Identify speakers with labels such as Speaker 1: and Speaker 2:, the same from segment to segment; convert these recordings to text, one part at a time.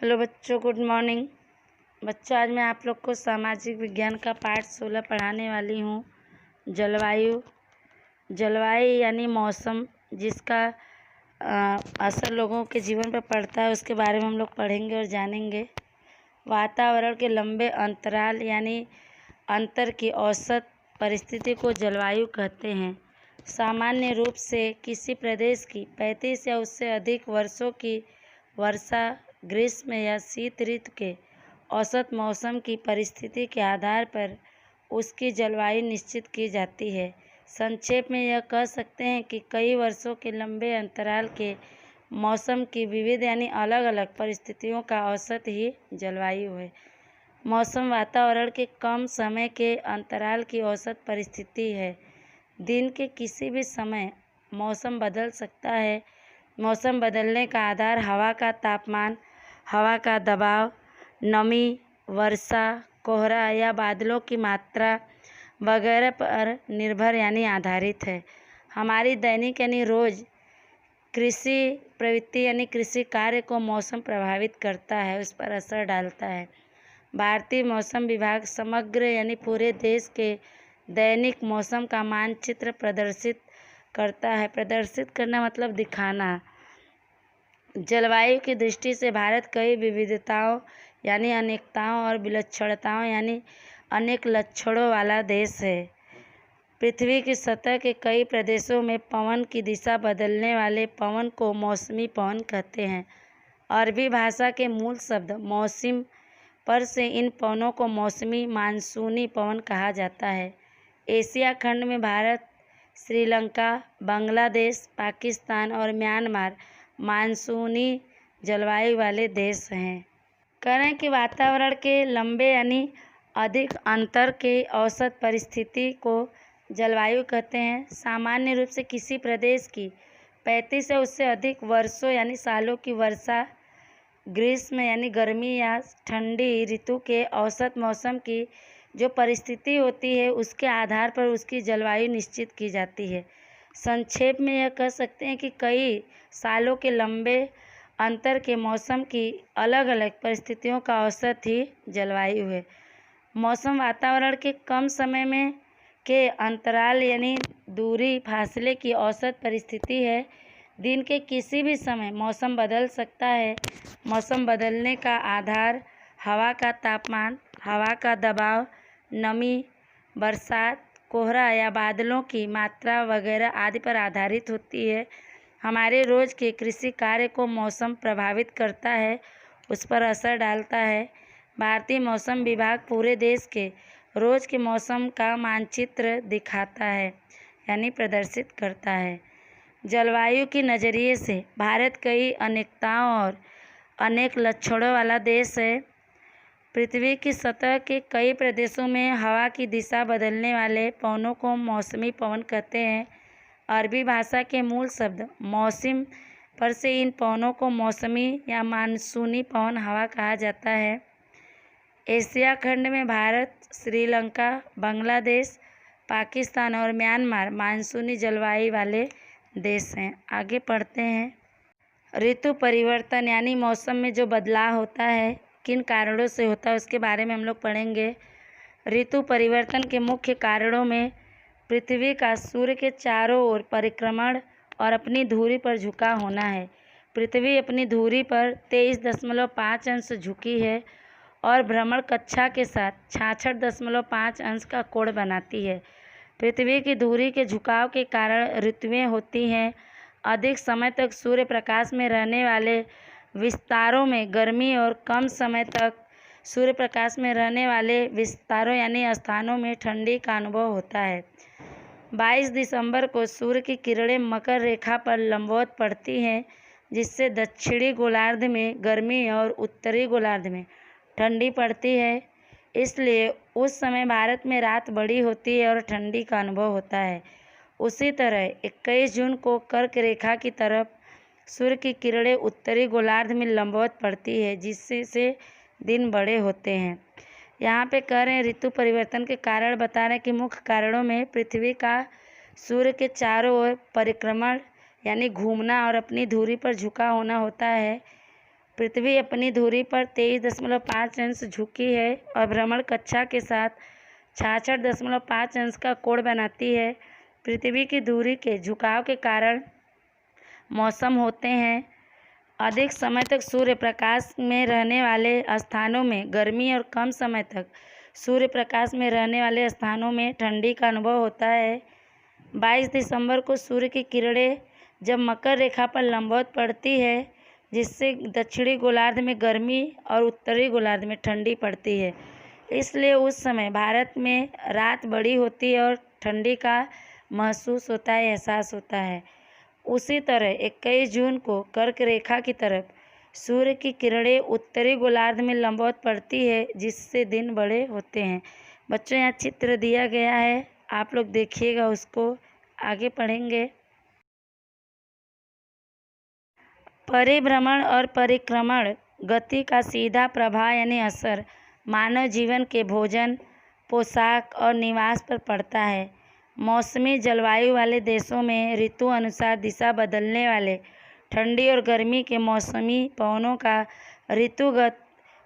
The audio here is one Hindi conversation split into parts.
Speaker 1: हेलो बच्चों, गुड मॉर्निंग। बच्चों, आज मैं आप लोग को सामाजिक विज्ञान का पाठ 16 पढ़ाने वाली हूँ। जलवायु यानी मौसम, जिसका असर लोगों के जीवन पर पड़ता है, उसके बारे में हम लोग पढ़ेंगे और जानेंगे। वातावरण के लंबे अंतराल यानी अंतर की औसत परिस्थिति को जलवायु कहते हैं। सामान्य रूप से किसी प्रदेश की 35 या उससे अधिक वर्षों की वर्षा, ग्रीष्म या शीत ऋतु के औसत मौसम की परिस्थिति के आधार पर उसकी जलवायु निश्चित की जाती है। संक्षेप में यह कह सकते हैं कि कई वर्षों के लंबे अंतराल के मौसम की विविध यानी अलग अलग परिस्थितियों का औसत ही जलवायु है। मौसम वातावरण के कम समय के अंतराल की औसत परिस्थिति है। दिन के किसी भी समय मौसम बदल सकता है। मौसम बदलने का आधार हवा का तापमान, हवा का दबाव, नमी, वर्षा, कोहरा या बादलों की मात्रा वगैरह पर निर्भर यानी आधारित है। हमारी दैनिक यानी रोज़ कृषि प्रवृत्ति यानी कृषि कार्य को मौसम प्रभावित करता है, उस पर असर डालता है। भारतीय मौसम विभाग समग्र यानी पूरे देश के दैनिक मौसम का मानचित्र प्रदर्शित करता है। प्रदर्शित करना मतलब दिखाना। जलवायु की दृष्टि से भारत कई विविधताओं यानी अनेकताओं और विलक्षणताओं यानी अनेक लक्षणों वाला देश है। पृथ्वी की सतह के कई प्रदेशों में पवन की दिशा बदलने वाले पवन को मौसमी पवन कहते हैं। अरबी भाषा के मूल शब्द मौसिम पर से इन पवनों को मौसमी मानसूनी पवन कहा जाता है। एशिया खंड में भारत, श्रीलंका, बांग्लादेश, पाकिस्तान और म्यांमार मानसूनी जलवायु वाले देश हैं। कह रहे हैं कि वातावरण के लंबे यानी अधिक अंतर के औसत परिस्थिति को जलवायु कहते हैं। सामान्य रूप से किसी प्रदेश की 35 या उससे अधिक वर्षों यानी सालों की वर्षा, ग्रीष्म यानी गर्मी या ठंडी ऋतु के औसत मौसम की जो परिस्थिति होती है, उसके आधार पर उसकी जलवायु निश्चित की जाती है। संक्षेप में यह कह सकते हैं कि कई सालों के लंबे अंतर के मौसम की अलग अलग परिस्थितियों का औसत ही जलवायु है। मौसम वातावरण के कम समय में के अंतराल यानी दूरी, फासले की औसत परिस्थिति है। दिन के किसी भी समय मौसम बदल सकता है। मौसम बदलने का आधार हवा का तापमान, हवा का दबाव, नमी, बरसात, कोहरा या बादलों की मात्रा वगैरह आदि पर आधारित होती है। हमारे रोज़ के कृषि कार्य को मौसम प्रभावित करता है, उस पर असर डालता है। भारतीय मौसम विभाग पूरे देश के रोज़ के मौसम का मानचित्र दिखाता है यानी प्रदर्शित करता है। जलवायु के नज़रिए से भारत कई अनेकताओं और अनेक लक्षणों वाला देश है। पृथ्वी की सतह के कई प्रदेशों में हवा की दिशा बदलने वाले पवनों को मौसमी पवन कहते हैं। अरबी भाषा के मूल शब्द मौसिम पर से इन पवनों को मौसमी या मानसूनी पवन हवा कहा जाता है। एशिया खंड में भारत, श्रीलंका, बांग्लादेश, पाकिस्तान और म्यांमार मानसूनी जलवायु वाले देश हैं। आगे पढ़ते हैं। ऋतु परिवर्तन यानी मौसम में जो बदलाव होता है, किन कारणों से होता है, उसके बारे में हम लोग पढ़ेंगे। ऋतु परिवर्तन के मुख्य कारणों में पृथ्वी का सूर्य के चारों ओर परिक्रमण और अपनी धुरी पर झुका होना है। पृथ्वी अपनी धुरी पर 23.5 अंश झुकी है और भ्रमण कक्षा के साथ 66.5 अंश का कोण बनाती है। पृथ्वी की धुरी के झुकाव के कारण ऋतुएं होती हैं। अधिक समय तक सूर्य प्रकाश में रहने वाले विस्तारों में गर्मी और कम समय तक सूर्य प्रकाश में रहने वाले विस्तारों यानी स्थानों में ठंडी का अनुभव होता है। 22 दिसंबर को सूर्य की किरणें मकर रेखा पर लंबवत पड़ती हैं, जिससे दक्षिणी गोलार्ध में गर्मी और उत्तरी गोलार्ध में ठंडी पड़ती है। इसलिए उस समय भारत में रात बड़ी होती है और ठंडी का अनुभव होता है। उसी तरह 21 जून को कर्क रेखा की तरफ सूर्य की किरणें उत्तरी गोलार्ध में लंबवत पड़ती है, जिससे दिन बड़े होते हैं। यहाँ पे कह रहे हैं ऋतु परिवर्तन के कारण बता रहे हैं कि मुख्य कारणों में पृथ्वी का सूर्य के चारों ओर परिक्रमण यानी घूमना और अपनी धुरी पर झुका होना होता है। पृथ्वी अपनी धुरी पर 23.5 अंश झुकी है और भ्रमण कक्षा के साथ 66.5 अंश का कोण बनाती है। पृथ्वी की धुरी के झुकाव के कारण मौसम होते हैं। अधिक समय तक सूर्य प्रकाश में रहने वाले स्थानों में गर्मी और कम समय तक सूर्य प्रकाश में रहने वाले स्थानों में ठंडी का अनुभव होता है। 22 दिसंबर को सूर्य की किरणें जब मकर रेखा पर लंबवत पड़ती है, जिससे दक्षिणी गोलार्ध में गर्मी और उत्तरी गोलार्ध में ठंडी पड़ती है, इसलिए उस समय भारत में रात बड़ी होती है और ठंडी का महसूस होता है, एहसास होता है। उसी तरह 21 जून को कर्क रेखा की तरफ सूर्य की किरणें उत्तरी गोलार्ध में लंबवत पड़ती है, जिससे दिन बड़े होते हैं। बच्चों, यहाँ चित्र दिया गया है, आप लोग देखिएगा उसको। आगे पढ़ेंगे। परिभ्रमण और परिक्रमण गति का सीधा प्रभाव यानी असर मानव जीवन के भोजन, पोशाक और निवास पर पड़ता है। मौसमी जलवायु वाले देशों में ऋतु अनुसार दिशा बदलने वाले ठंडी और गर्मी के मौसमी पवनों का ऋतुगत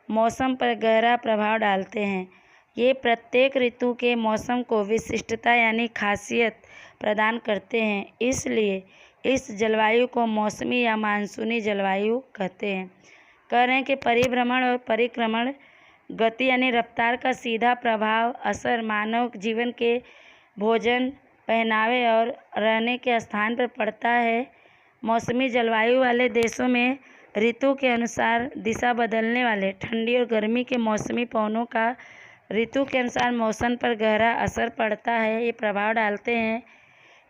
Speaker 1: मौसम पर गहरा प्रभाव डालते हैं। ये प्रत्येक ऋतु के मौसम को विशिष्टता यानी खासियत प्रदान करते हैं। इसलिए इस जलवायु को मौसमी या मानसूनी जलवायु कहते हैं। कह रहे हैं कि परिभ्रमण और परिक्रमण गति यानी रफ्तार का सीधा प्रभाव असर मानव जीवन के भोजन, पहनावे और रहने के स्थान पर पड़ता है। मौसमी जलवायु वाले देशों में ऋतु के अनुसार दिशा बदलने वाले ठंडी और गर्मी के मौसमी पवनों का ऋतु के अनुसार मौसम पर गहरा असर पड़ता है। ये प्रभाव डालते हैं।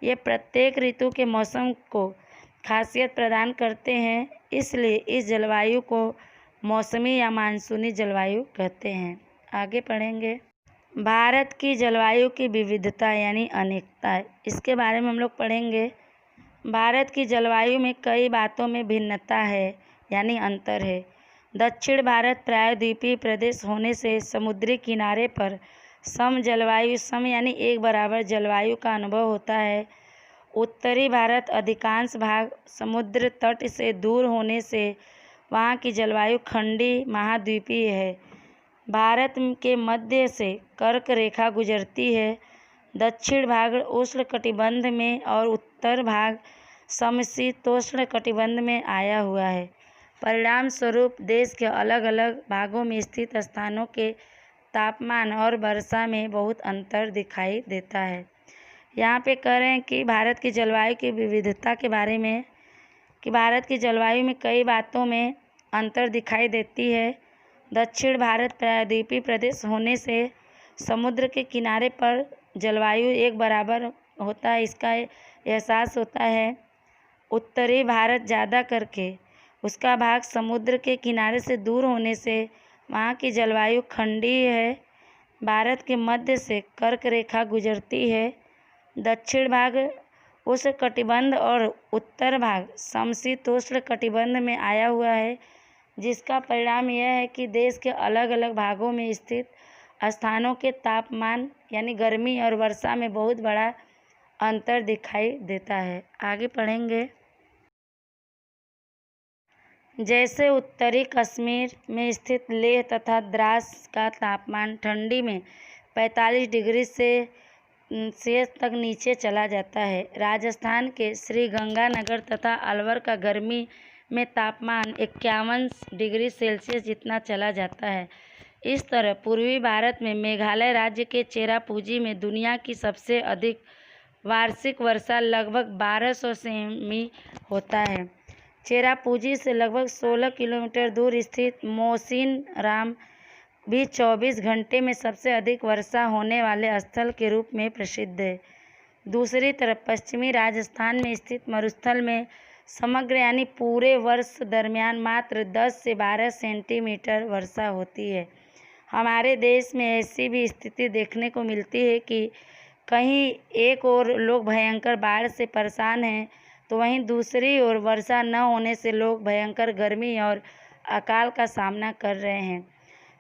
Speaker 1: ये प्रत्येक ऋतु के मौसम को खासियत प्रदान करते हैं। इसलिए इस जलवायु को मौसमी या मानसूनी जलवायु कहते हैं। आगे पढ़ेंगे। भारत की जलवायु की विविधता यानी अनेकता, इसके बारे में हम लोग पढ़ेंगे। भारत की जलवायु में कई बातों में भिन्नता है यानी अंतर है। दक्षिण भारत प्रायद्वीपीय प्रदेश होने से समुद्री किनारे पर सम जलवायु सम यानी एक बराबर जलवायु का अनुभव होता है। उत्तरी भारत अधिकांश भाग समुद्र तट से दूर होने से वहाँ की जलवायु खंडी महाद्वीपीय है। भारत के मध्य से कर्क रेखा गुजरती है। दक्षिण भाग उष्णकटिबंध में और उत्तर भाग समशीतोष्ण कटिबंध में आया हुआ है। परिणाम स्वरूप देश के अलग अलग भागों में स्थित स्थानों के तापमान और वर्षा में बहुत अंतर दिखाई देता है। यहाँ पे कह रहे हैं कि भारत की जलवायु की विविधता के बारे में कि भारत की जलवायु में कई बातों में अंतर दिखाई देती है। दक्षिण भारत प्रायद्वीपीय प्रदेश होने से समुद्र के किनारे पर जलवायु एक बराबर होता है, इसका एहसास होता है। उत्तरी भारत ज़्यादा करके उसका भाग समुद्र के किनारे से दूर होने से वहाँ की जलवायु खंडीय है। भारत के मध्य से कर्क रेखा गुजरती है। दक्षिण भाग उष्णकटिबंध और उत्तर भाग समशीतोष्ण कटिबंध में आया हुआ है, जिसका परिणाम यह है कि देश के अलग अलग भागों में स्थित स्थानों के तापमान यानी गर्मी और वर्षा में बहुत बड़ा अंतर दिखाई देता है। आगे पढ़ेंगे। जैसे उत्तरी कश्मीर में स्थित लेह तथा द्रास का तापमान ठंडी में 45 डिग्री सेल्सियस तक नीचे चला जाता है। राजस्थान के श्रीगंगानगर तथा अलवर का गर्मी में तापमान 51 डिग्री सेल्सियस जितना चला जाता है। इस तरह पूर्वी भारत में मेघालय राज्य के चेरापूंजी में दुनिया की सबसे अधिक वार्षिक वर्षा लगभग 1200 सेमी होता है। चेरापूंजी से लगभग 16 किलोमीटर दूर स्थित मोसिनराम भी 24 घंटे में सबसे अधिक वर्षा होने वाले स्थल के रूप में प्रसिद्ध है। दूसरी तरफ पश्चिमी राजस्थान में स्थित मरुस्थल में समग्र यानी पूरे वर्ष दरमियान मात्र 10 से 12 सेंटीमीटर वर्षा होती है। हमारे देश में ऐसी भी स्थिति देखने को मिलती है कि कहीं एक ओर लोग भयंकर बाढ़ से परेशान हैं, तो वहीं दूसरी ओर वर्षा न होने से लोग भयंकर गर्मी और अकाल का सामना कर रहे हैं।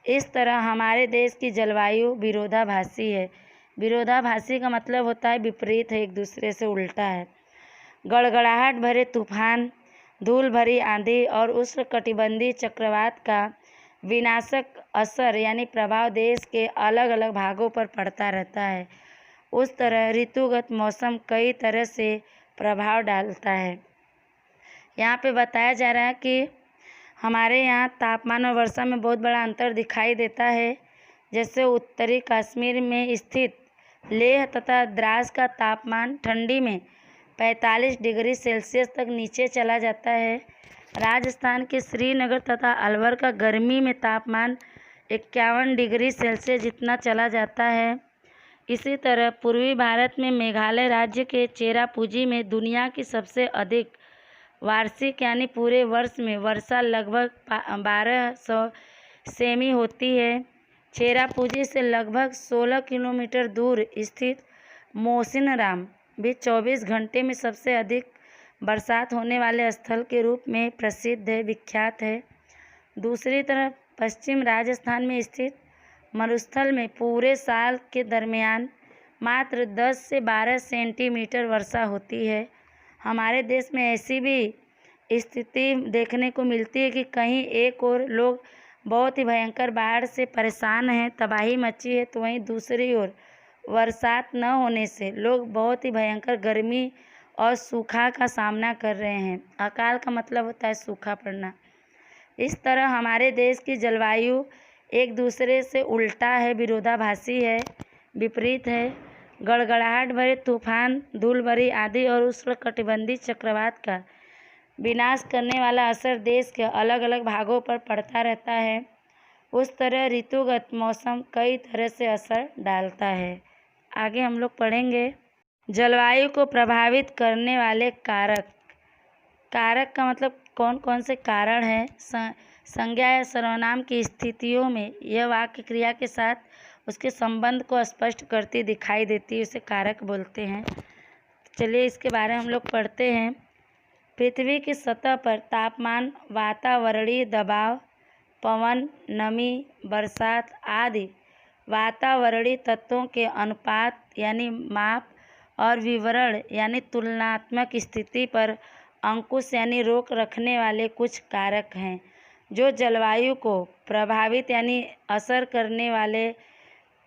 Speaker 1: इस तरह हमारे देश की जलवायु विरोधाभासी है। विरोधाभासी का मतलब होता है विपरीत है, एक दूसरे से उल्टा है। गड़गड़ाहट भरे तूफान, धूल भरी आंधी और उष्णकटिबंधीय चक्रवात का विनाशक असर यानी प्रभाव देश के अलग अलग भागों पर पड़ता रहता है। उस तरह ऋतुगत मौसम कई तरह से प्रभाव डालता है। यहाँ पे बताया जा रहा है कि हमारे यहाँ तापमान और वर्षा में बहुत बड़ा अंतर दिखाई देता है। जैसे उत्तरी कश्मीर में स्थित लेह तथा द्रास का तापमान ठंडी में 45 डिग्री सेल्सियस तक नीचे चला जाता है। राजस्थान के श्रीनगर तथा अलवर का गर्मी में तापमान 51 डिग्री सेल्सियस जितना चला जाता है। इसी तरह पूर्वी भारत में मेघालय राज्य के चेरापूंजी में दुनिया की सबसे अधिक वार्षिक यानी पूरे वर्ष में वर्षा लगभग 1200 सेमी होती है। चेरापूंजी से लगभग 16 किलोमीटर दूर स्थित मोसिनराम भी 24 घंटे में सबसे अधिक बरसात होने वाले स्थल के रूप में प्रसिद्ध है, विख्यात है। दूसरी तरफ पश्चिम राजस्थान में स्थित मरुस्थल में पूरे साल के दरमियान मात्र 10 से 12 सेंटीमीटर वर्षा होती है। हमारे देश में ऐसी भी स्थिति देखने को मिलती है कि कहीं एक ओर लोग बहुत ही भयंकर बाढ़ से परेशान हैं, तबाही मची है, तो वहीं दूसरी ओर बरसात न होने से लोग बहुत ही भयंकर गर्मी और सूखा का सामना कर रहे हैं। अकाल का मतलब होता है सूखा पड़ना। इस तरह हमारे देश की जलवायु एक दूसरे से उल्टा है, विरोधाभासी है, विपरीत है। गड़गड़ाहट भरे तूफान, धूल भरी आंधी और उष्णकटिबंधीय चक्रवात का विनाश करने वाला असर देश के अलग अलग भागों पर पड़ता रहता है। उस तरह ऋतुगत मौसम कई तरह से असर डालता है। आगे हम लोग पढ़ेंगे जलवायु को प्रभावित करने वाले कारक। कारक का मतलब कौन कौन से कारण हैं। संज्ञा या सर्वनाम की स्थितियों में यह वाक्य क्रिया के साथ उसके संबंध को स्पष्ट करती दिखाई देती है, उसे कारक बोलते हैं। चलिए इसके बारे में हम लोग पढ़ते हैं। पृथ्वी की सतह पर तापमान, वातावरणीय दबाव, पवन, नमी, बरसात आदि वातावरणीय तत्वों के अनुपात यानी माप और विवरण यानी तुलनात्मक स्थिति पर अंकुश यानी रोक रखने वाले कुछ कारक हैं जो जलवायु को प्रभावित यानी असर करने वाले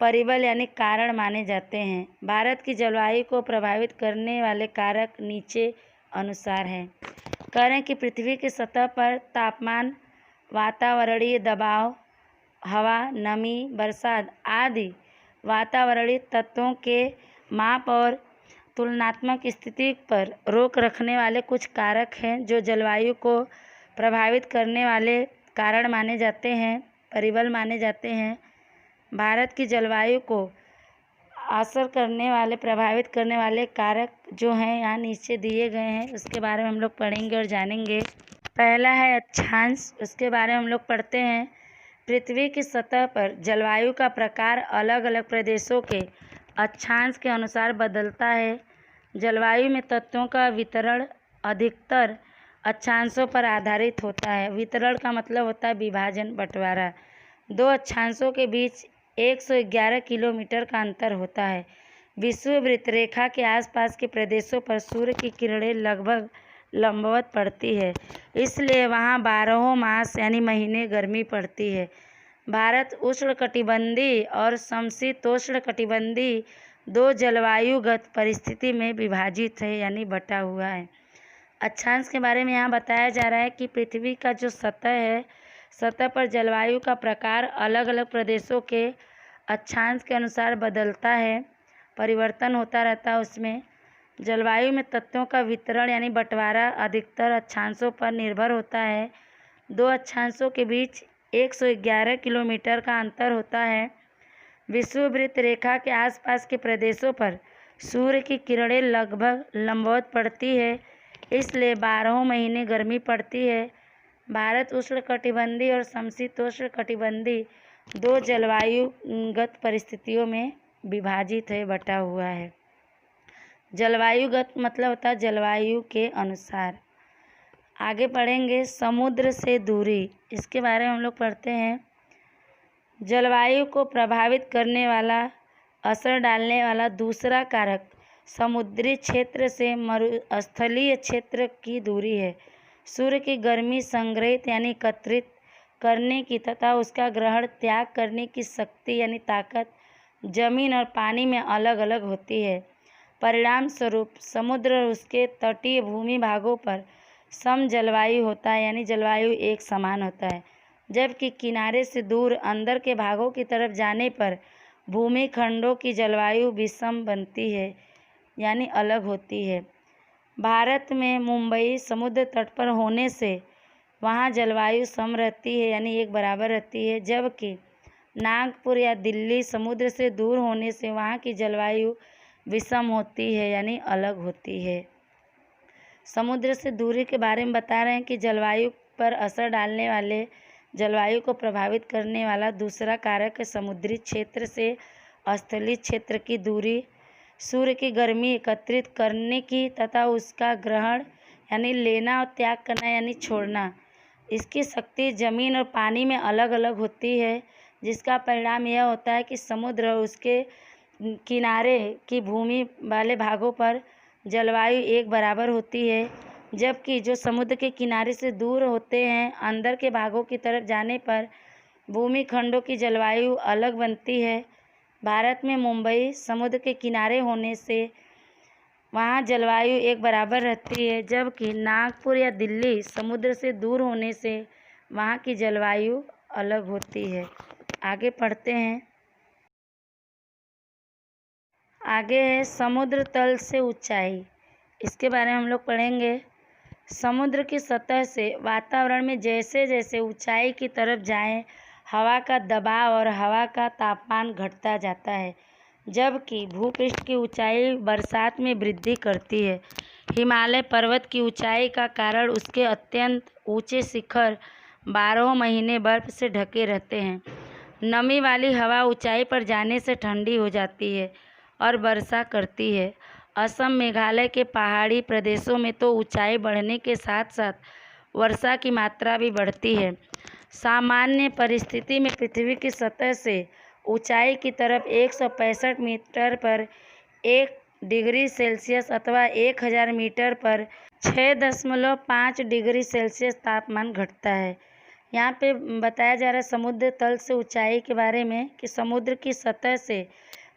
Speaker 1: परिबल यानी कारण माने जाते हैं। भारत की जलवायु को प्रभावित करने वाले कारक नीचे अनुसार हैं। कह रहे हैं कि पृथ्वी की सतह पर तापमान, वातावरणीय दबाव, हवा, नमी, बरसात आदि वातावरणीय तत्वों के माप और तुलनात्मक स्थिति पर रोक रखने वाले कुछ कारक हैं जो जलवायु को प्रभावित करने वाले कारण माने जाते हैं, परिबल माने जाते हैं। भारत की जलवायु को असर करने वाले, प्रभावित करने वाले कारक जो हैं यहाँ नीचे दिए गए हैं, उसके बारे में हम लोग पढ़ेंगे और जानेंगे। पहला है अक्षांश, उसके बारे में हम लोग पढ़ते हैं। पृथ्वी की सतह पर जलवायु का प्रकार अलग अलग प्रदेशों के अक्षांश के अनुसार बदलता है। जलवायु में तत्वों का वितरण अधिकतर अक्षांशों पर आधारित होता है। वितरण का मतलब होता है विभाजन, बंटवारा। दो अक्षांशों के बीच 111 किलोमीटर का अंतर होता है। विषुववृत्त रेखा के आसपास के प्रदेशों पर सूर्य की किरणें लगभग लंबवत पड़ती है, इसलिए वहाँ 12 मास यानी महीने गर्मी पड़ती है। भारत उष्णकटिबंधीय और समशीतोष्णकटिबंधीय दो जलवायुगत परिस्थिति में विभाजित है यानी बटा हुआ है। अक्षांश के बारे में यहाँ बताया जा रहा है कि पृथ्वी का जो सतह है, सतह पर जलवायु का प्रकार अलग अलग प्रदेशों के अक्षांश के अनुसार बदलता है, परिवर्तन होता रहता है। उसमें जलवायु में तत्वों का वितरण यानी बंटवारा अधिकतर अक्षांशों पर निर्भर होता है। दो अक्षांशों के बीच 111 किलोमीटर का अंतर होता है। विषुववृत्त रेखा के आसपास के प्रदेशों पर सूर्य की किरणें लगभग लंबवत पड़ती है, इसलिए 12 महीने गर्मी पड़ती है। भारत उष्णकटिबंधीय और समशीतोष्णकटिबंधीय दो जलवायुगत परिस्थितियों में विभाजित है, बटा हुआ है। जलवायुगत मतलब होता है जलवायु के अनुसार। आगे पढ़ेंगे समुद्र से दूरी, इसके बारे में हम लोग पढ़ते हैं। जलवायु को प्रभावित करने वाला, असर डालने वाला दूसरा कारक समुद्री क्षेत्र से मरुस्थलीय क्षेत्र की दूरी है। सूर्य की गर्मी संग्रहित यानी एकत्रित करने की तथा उसका ग्रहण त्याग करने की शक्ति यानी ताकत जमीन और पानी में अलग अलग होती है। परिणाम स्वरूप समुद्र और उसके तटीय भूमि भागों पर सम जलवायु होता है यानी जलवायु एक समान होता है, जबकि किनारे से दूर अंदर के भागों की तरफ जाने पर भूमि खंडों की जलवायु विषम बनती है यानी अलग होती है। भारत में मुंबई समुद्र तट पर होने से वहाँ जलवायु सम रहती है यानी एक बराबर रहती है, जबकि नागपुर या दिल्ली समुद्र से दूर होने से वहाँ की जलवायु विषम होती है यानी अलग होती है। समुद्र से दूरी के बारे में बता रहे हैं कि जलवायु पर असर डालने वाले जलवायु को प्रभावित करने वाला दूसरा कारक है समुद्री क्षेत्र से स्थलीय क्षेत्र की दूरी, सूर्य की गर्मी एकत्रित करने की तथा उसका ग्रहण यानी लेना और त्याग करना यानी छोड़ना। इसकी शक्ति जमीन और पानी में अलग अलग होती है, जिसका परिणाम यह होता है कि समुद्र और उसके किनारे की भूमि वाले भागों पर जलवायु एक बराबर होती है, जबकि जो समुद्र के किनारे से दूर होते हैं अंदर के भागों की तरफ जाने पर भूमि खंडों की जलवायु अलग बनती है। भारत में मुंबई समुद्र के किनारे होने से वहाँ जलवायु एक बराबर रहती है, जबकि नागपुर या दिल्ली समुद्र से दूर होने से वहाँ की जलवायु अलग होती है। आगे पढ़ते हैं। आगे है समुद्र तल से ऊंचाई। इसके बारे में हम लोग पढ़ेंगे। समुद्र की सतह से वातावरण में जैसे जैसे ऊंचाई की तरफ जाएं, हवा का दबाव और हवा का तापमान घटता जाता है, जबकि भूपृष्ठ की ऊंचाई बरसात में वृद्धि करती है। हिमालय पर्वत की ऊंचाई का कारण उसके अत्यंत ऊंचे शिखर 12 महीने बर्फ से ढके रहते हैं। नमी वाली हवा ऊंचाई पर जाने से ठंडी हो जाती है और वर्षा करती है। असम मेघालय के पहाड़ी प्रदेशों में तो ऊंचाई बढ़ने के साथ साथ वर्षा की मात्रा भी बढ़ती है। सामान्य परिस्थिति में पृथ्वी की सतह से ऊंचाई की तरफ 165 मीटर पर 1 डिग्री सेल्सियस अथवा 1000 मीटर पर 6.5 डिग्री सेल्सियस तापमान घटता है। यहाँ पे बताया जा रहा है समुद्र तल से ऊंचाई के बारे में कि समुद्र की सतह से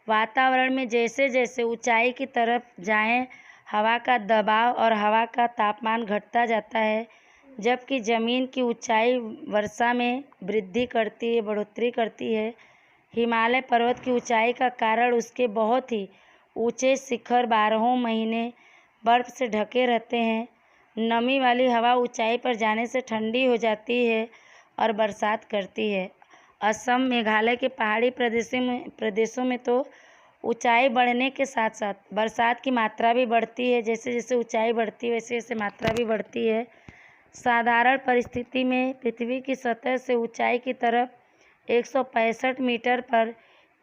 Speaker 1: वातावरण में जैसे जैसे ऊंचाई की तरफ जाएं, हवा का दबाव और हवा का तापमान घटता जाता है, जबकि ज़मीन की ऊंचाई वर्षा में वृद्धि करती है, बढ़ोतरी करती है। हिमालय पर्वत की ऊंचाई का कारण उसके बहुत ही ऊंचे शिखर 12 महीने बर्फ से ढके रहते हैं। नमी वाली हवा ऊंचाई पर जाने से ठंडी हो जाती है और बरसात करती है। असम मेघालय के पहाड़ी प्रदेशों में तो ऊंचाई बढ़ने के साथ साथ बरसात की मात्रा भी बढ़ती है। जैसे जैसे ऊंचाई बढ़ती है वैसे वैसे मात्रा भी बढ़ती है। साधारण परिस्थिति में पृथ्वी की सतह से ऊंचाई की तरफ 165 मीटर पर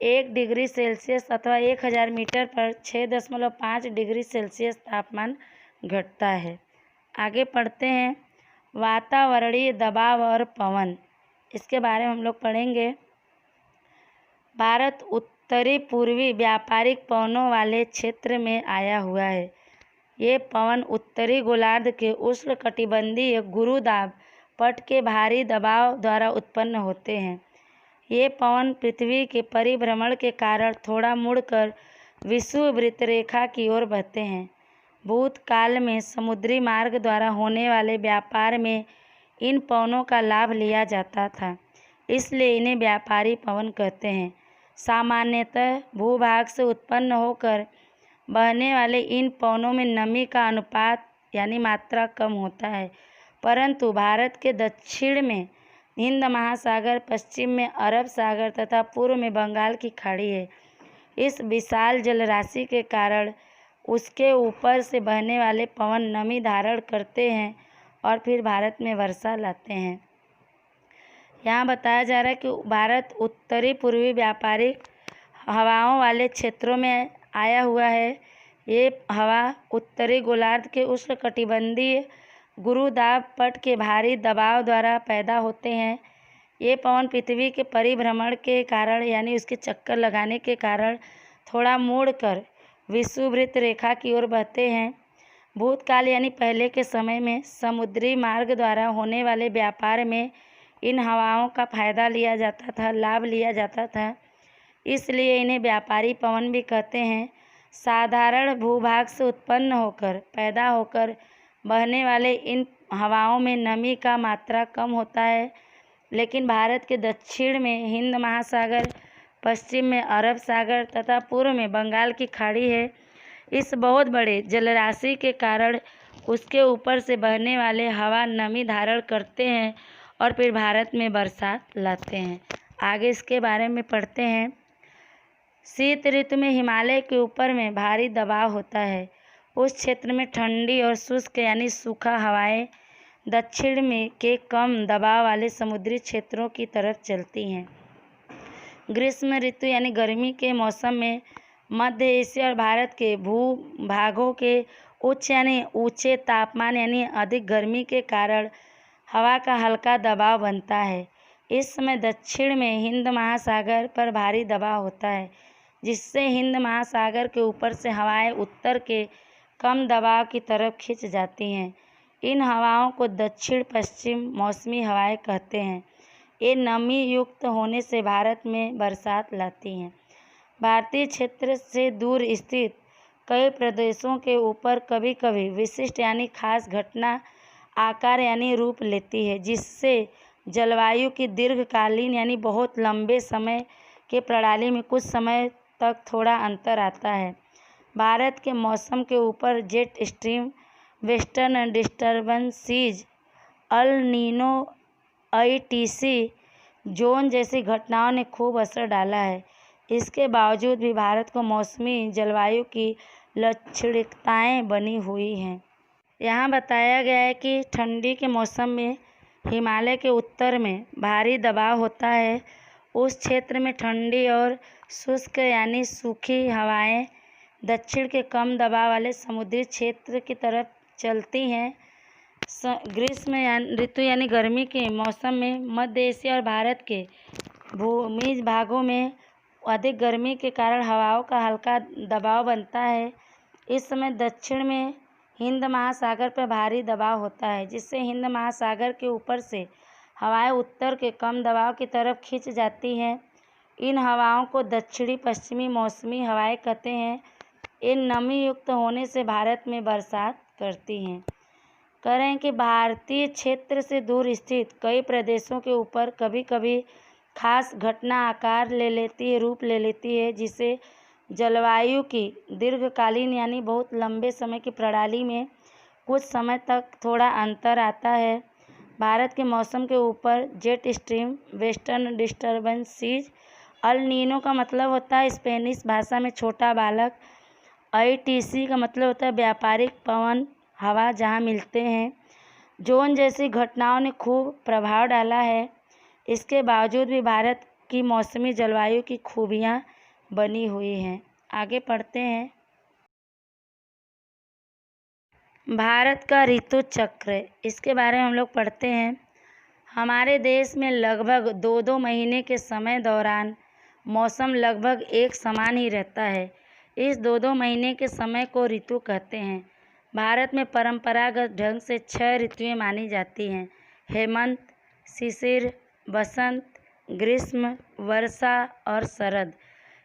Speaker 1: 1 डिग्री सेल्सियस अथवा 1000 मीटर पर 6.5 डिग्री सेल्सियस तापमान घटता है। आगे पढ़ते हैं। वातावरणीय दबाव और पवन, इसके बारे में हम लोग पढ़ेंगे। भारत उत्तरी पूर्वी व्यापारिक पवनों वाले क्षेत्र में आया हुआ है। ये पवन उत्तरी गोलार्ध के उष्णकटिबंधीय गुरुदाब पट के भारी दबाव द्वारा उत्पन्न होते हैं। ये पवन पृथ्वी के परिभ्रमण के कारण थोड़ा मुड़कर विषुववृत्त रेखा की ओर बहते हैं। भूतकाल में समुद्री मार्ग द्वारा होने वाले व्यापार में इन पवनों का लाभ लिया जाता था, इसलिए इन्हें व्यापारी पवन कहते हैं। सामान्यतः भूभाग से उत्पन्न होकर बहने वाले इन पवनों में नमी का अनुपात यानी मात्रा कम होता है, परंतु भारत के दक्षिण में हिंद महासागर, पश्चिम में अरब सागर तथा पूर्व में बंगाल की खाड़ी है। इस विशाल जलराशि के कारण उसके ऊपर से बहने वाले पवन नमी धारण करते हैं और फिर भारत में वर्षा लाते हैं। यहाँ बताया जा रहा है कि भारत उत्तरी पूर्वी व्यापारिक हवाओं वाले क्षेत्रों में आया हुआ है। ये हवा उत्तरी गोलार्ध के उष्णकटिबंधीय गुरुदाब पट के भारी दबाव द्वारा पैदा होते हैं। ये पवन पृथ्वी के परिभ्रमण के कारण यानी उसके चक्कर लगाने के कारण थोड़ा मुड़कर विषुववृत्त रेखा की ओर बहते हैं। भूतकाल यानी पहले के समय में समुद्री मार्ग द्वारा होने वाले व्यापार में इन हवाओं का फायदा लिया जाता था, लाभ लिया जाता था, इसलिए इन्हें व्यापारी पवन भी कहते हैं। साधारण भूभाग से उत्पन्न होकर पैदा होकर बहने वाले इन हवाओं में नमी का मात्रा कम होता है, लेकिन भारत के दक्षिण में हिंद महासागर, पश्चिम में अरब सागर तथा पूर्व में बंगाल की खाड़ी है। इस बहुत बड़े जलराशि के कारण उसके ऊपर से बहने वाले हवा नमी धारण करते हैं और फिर भारत में बरसात लाते हैं। आगे इसके बारे में पढ़ते हैं। शीत ऋतु में हिमालय के ऊपर में भारी दबाव होता है। उस क्षेत्र में ठंडी और शुष्क यानी सूखा हवाएं दक्षिण में के कम दबाव वाले समुद्री क्षेत्रों की तरफ चलती हैं। ग्रीष्म ऋतु यानी गर्मी के मौसम में मध्य एशिया और भारत के भूभागों के उच्च यानी ऊंचे तापमान यानी अधिक गर्मी के कारण हवा का हल्का दबाव बनता है। इस समय दक्षिण में हिंद महासागर पर भारी दबाव होता है, जिससे हिंद महासागर के ऊपर से हवाएं उत्तर के कम दबाव की तरफ खिंच जाती हैं। इन हवाओं को दक्षिण पश्चिम मौसमी हवाएं कहते हैं। ये नमी युक्त होने से भारत में बरसात लाती हैं। भारतीय क्षेत्र से दूर स्थित कई प्रदेशों के ऊपर कभी कभी विशिष्ट यानी खास घटना आकार यानी रूप लेती है, जिससे जलवायु की दीर्घकालीन यानी बहुत लंबे समय के प्रणाली में कुछ समय तक थोड़ा अंतर आता है। भारत के मौसम के ऊपर jet stream, western disturbances, El Nino, ITC zone जैसी घटनाओं ने खूब असर डाला है। इसके बावजूद भी भारत को मौसमी जलवायु की लाक्षणिकताएं बनी हुई हैं। यहाँ बताया गया है कि ठंडी के मौसम में हिमालय के उत्तर में भारी दबाव होता है। उस क्षेत्र में ठंडी और शुष्क यानी सूखी हवाएं दक्षिण के कम दबाव वाले समुद्री क्षेत्र की तरफ चलती हैं। ग्रीष्म ऋतु यानी गर्मी के मौसम में मध्य एशिया और भारत के भूमध्य भागों में अधिक गर्मी के कारण हवाओं का हल्का दबाव बनता है। इस समय दक्षिण में हिंद महासागर पर भारी दबाव होता है, जिससे हिंद महासागर के ऊपर से हवाएं उत्तर के कम दबाव की तरफ खिंच जाती हैं। इन हवाओं को दक्षिणी पश्चिमी मौसमी हवाएं कहते हैं। इन नमी युक्त होने से भारत में बरसात करती हैं। कह रहे हैं कि भारतीय क्षेत्र से दूर स्थित कई प्रदेशों के ऊपर कभी कभी खास घटना आकार रूप ले लेती है, जिसे जलवायु की दीर्घकालीन यानी बहुत लंबे समय की प्रणाली में कुछ समय तक थोड़ा अंतर आता है। भारत के मौसम के ऊपर jet stream, western disturbances, El Nino का मतलब होता है स्पेनिश भाषा में छोटा बालक, आईटीसी का मतलब होता है व्यापारिक पवन हवा जहां मिलते हैं, जोन जैसी घटनाओं ने खूब प्रभाव डाला है। इसके बावजूद भी भारत की मौसमी जलवायु की खूबियां बनी हुई हैं। आगे पढ़ते हैं। भारत का ऋतु चक्र, इसके बारे में हम लोग पढ़ते हैं। हमारे देश में लगभग 2-2 महीने के समय दौरान मौसम लगभग एक समान ही रहता है। इस 2-2 महीने के समय को ऋतु कहते हैं। भारत में परंपरागत ढंग से 6 ऋतुएं मानी जाती हैं: हेमंत, शिशिर, बसंत, ग्रीष्म, वर्षा और शरद।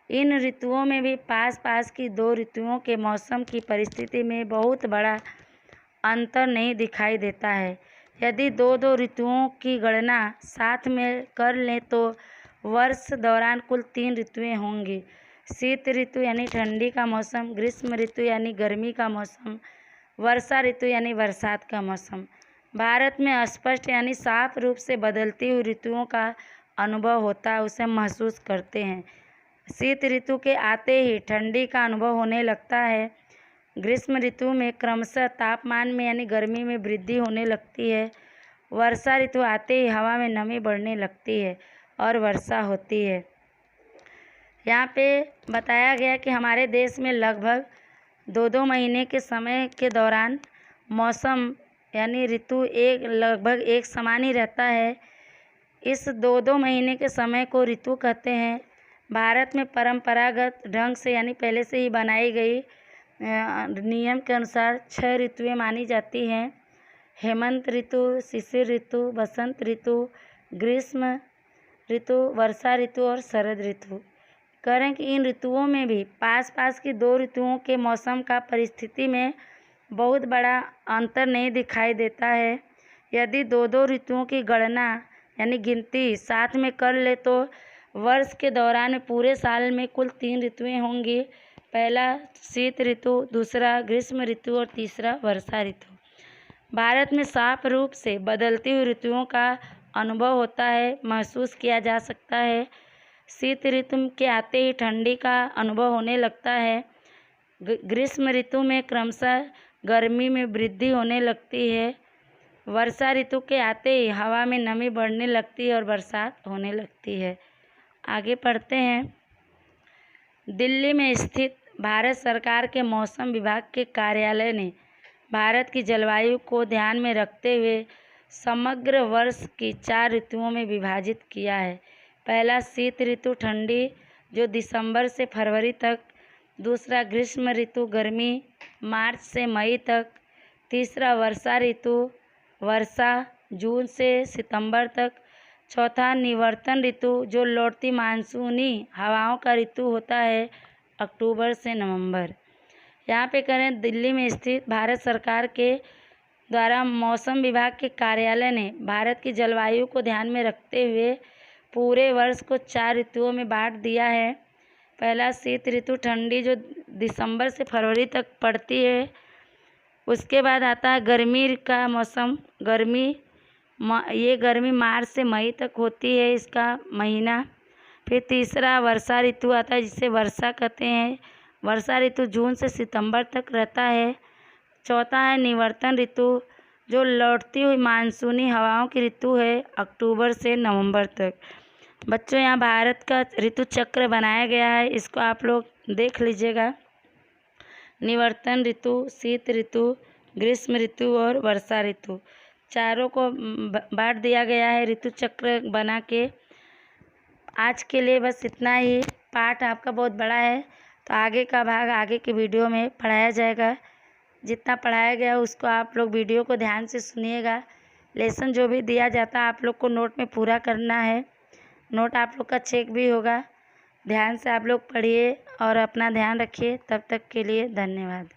Speaker 1: इन ऋतुओं में भी पास की 2 ऋतुओं के मौसम की परिस्थिति में बहुत बड़ा अंतर नहीं दिखाई देता है। यदि 2-2 ऋतुओं की गणना साथ में कर लें तो वर्ष दौरान कुल 3 ऋतुएं होंगी: शीत ऋतु यानी ठंडी का मौसम, ग्रीष्म ऋतु यानी गर्मी का मौसम, वर्षा ऋतु यानी बरसात का मौसम। भारत में स्पष्ट यानी साफ रूप से बदलती हुई ऋतुओं का अनुभव होता है, उसे महसूस करते हैं। शीत ऋतु के आते ही ठंडी का अनुभव होने लगता है। ग्रीष्म ऋतु में क्रमशः तापमान में यानी गर्मी में वृद्धि होने लगती है। वर्षा ऋतु आते ही हवा में नमी बढ़ने लगती है और वर्षा होती है। यहाँ पे बताया गया कि हमारे देश में लगभग 2-2 महीने के समय के दौरान मौसम यानी ऋतु लगभग एक समान ही रहता है। इस 2-2 महीने के समय को ऋतु कहते हैं। भारत में परंपरागत ढंग से यानी पहले से ही बनाई गई नियम के अनुसार 6 ऋतुएं मानी जाती हैं। हेमंत ऋतु, शिशिर ऋतु, बसंत ऋतु, ग्रीष्म ऋतु, वर्षा ऋतु और शरद ऋतु। करें कि इन ऋतुओं में भी पास पास की 2 ऋतुओं के मौसम का परिस्थिति में बहुत बड़ा अंतर नहीं दिखाई देता है। यदि 2-2 ऋतुओं की गणना यानी गिनती साथ में कर ले तो वर्ष के दौरान में पूरे साल में कुल 3 ऋतुएं होंगी। पहला शीत ऋतु, दूसरा ग्रीष्म ऋतु और तीसरा वर्षा ऋतु। भारत में साफ रूप से बदलती हुई ऋतुओं का अनुभव होता है, महसूस किया जा सकता है। शीत ऋतु के आते ही ठंडी का अनुभव होने लगता है। ग्रीष्म ऋतु में क्रमशः गर्मी में वृद्धि होने लगती है। वर्षा ऋतु के आते ही हवा में नमी बढ़ने लगती है और बरसात होने लगती है। आगे पढ़ते हैं। दिल्ली में स्थित भारत सरकार के मौसम विभाग के कार्यालय ने भारत की जलवायु को ध्यान में रखते हुए समग्र वर्ष की 4 ऋतुओं में विभाजित किया है। पहला शीत ऋतु ठंडी जो दिसंबर से फरवरी तक, दूसरा ग्रीष्म ऋतु गर्मी मार्च से मई तक, तीसरा वर्षा ऋतु वर्षा जून से सितंबर तक, चौथा निवर्तन ऋतु जो लौटती मानसूनी हवाओं का ऋतु होता है अक्टूबर से नवंबर। यहाँ पे करें दिल्ली में स्थित भारत सरकार के द्वारा मौसम विभाग के कार्यालय ने भारत की जलवायु को ध्यान में रखते हुए पूरे वर्ष को 4 ऋतुओं में बांट दिया है। पहला शीत ऋतु ठंडी जो दिसंबर से फरवरी तक पड़ती है। उसके बाद आता है गर्मी का मौसम। ये गर्मी मार्च से मई तक होती है, इसका महीना। फिर तीसरा वर्षा ऋतु आता है जिसे वर्षा कहते हैं। वर्षा ऋतु जून से सितंबर तक रहता है। चौथा है निवर्तन ऋतु जो लौटती हुई मानसूनी हवाओं की ऋतु है अक्टूबर से नवंबर तक। बच्चों यहाँ भारत का ऋतु चक्र बनाया गया है, इसको आप लोग देख लीजिएगा। निवर्तन ऋतु, शीत ऋतु, ग्रीष्म ऋतु और वर्षा ऋतु चारों को बांट दिया गया है ऋतु चक्र बना के। आज के लिए बस इतना ही। पाठ आपका बहुत बड़ा है तो आगे का भाग आगे के वीडियो में पढ़ाया जाएगा। जितना पढ़ाया गया उसको आप लोग वीडियो को ध्यान से सुनिएगा। लेसन जो भी दिया जाता है आप लोग को नोट में पूरा करना है। नोट आप लोग का चेक भी होगा। ध्यान से आप लोग पढ़िए और अपना ध्यान रखिए। तब तक के लिए धन्यवाद।